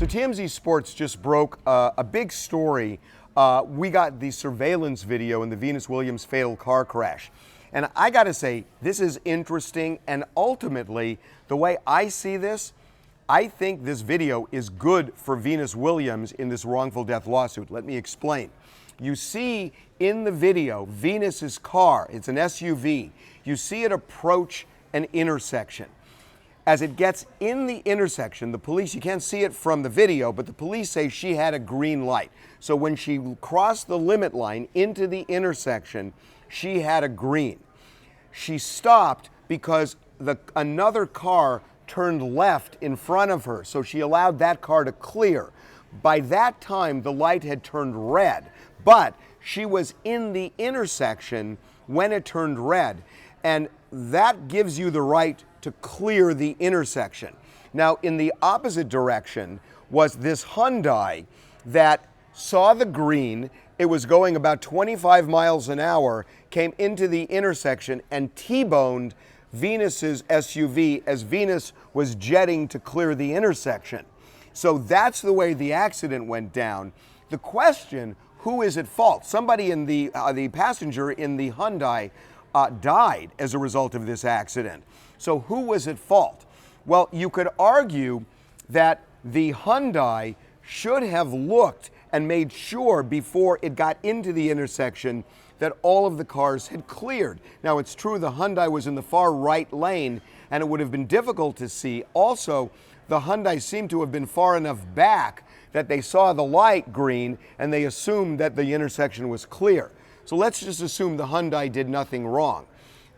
So TMZ Sports just broke a big story. We got the surveillance video in the Venus Williams fatal car crash. And I got to say, this is interesting. And ultimately, the way I see this, I think this video is good for Venus Williams in this wrongful death lawsuit. Let me explain. You see in the video, Venus's car, it's an SUV. You see it approach an intersection. As it gets in the intersection, the police, you can't see it from the video, but the police say she had a green light. So when she crossed the limit line into the intersection, she had a green. She stopped because another car turned left in front of her, so she allowed that car to clear. By that time, the light had turned red, but she was in the intersection when it turned red, and that gives you the right to clear the intersection. Now, in the opposite direction was this Hyundai that saw the green. It was going about 25 miles an hour, came into the intersection and T-boned Venus's SUV as Venus was jetting to clear the intersection. So that's the way the accident went down. The question, who is at fault? Somebody in the passenger in the Hyundai died as a result of this accident. So who was at fault? Well, you could argue that the Hyundai should have looked and made sure before it got into the intersection that all of the cars had cleared. Now, it's true the Hyundai was in the far right lane and it would have been difficult to see. Also, the Hyundai seemed to have been far enough back that they saw the light green and they assumed that the intersection was clear. So let's just assume the Hyundai did nothing wrong.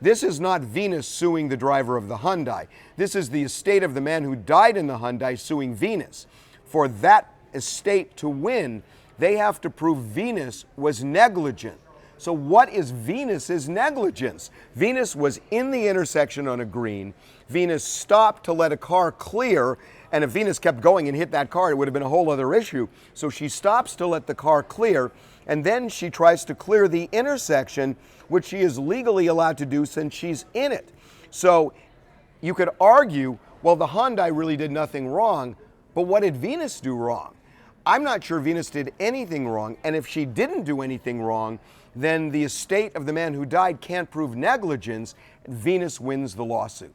This is not Venus suing the driver of the Hyundai. This is the estate of the man who died in the Hyundai suing Venus. For that estate to win, they have to prove Venus was negligent. So what is Venus's negligence? Venus was in the intersection on a green. Venus stopped to let a car clear, and if Venus kept going and hit that car, it would have been a whole other issue. So she stops to let the car clear, and then she tries to clear the intersection, which she is legally allowed to do since she's in it. So you could argue, well, the Hyundai really did nothing wrong, but what did Venus do wrong? I'm not sure Venus did anything wrong, and if she didn't do anything wrong, then the estate of the man who died can't prove negligence, and Venus wins the lawsuit.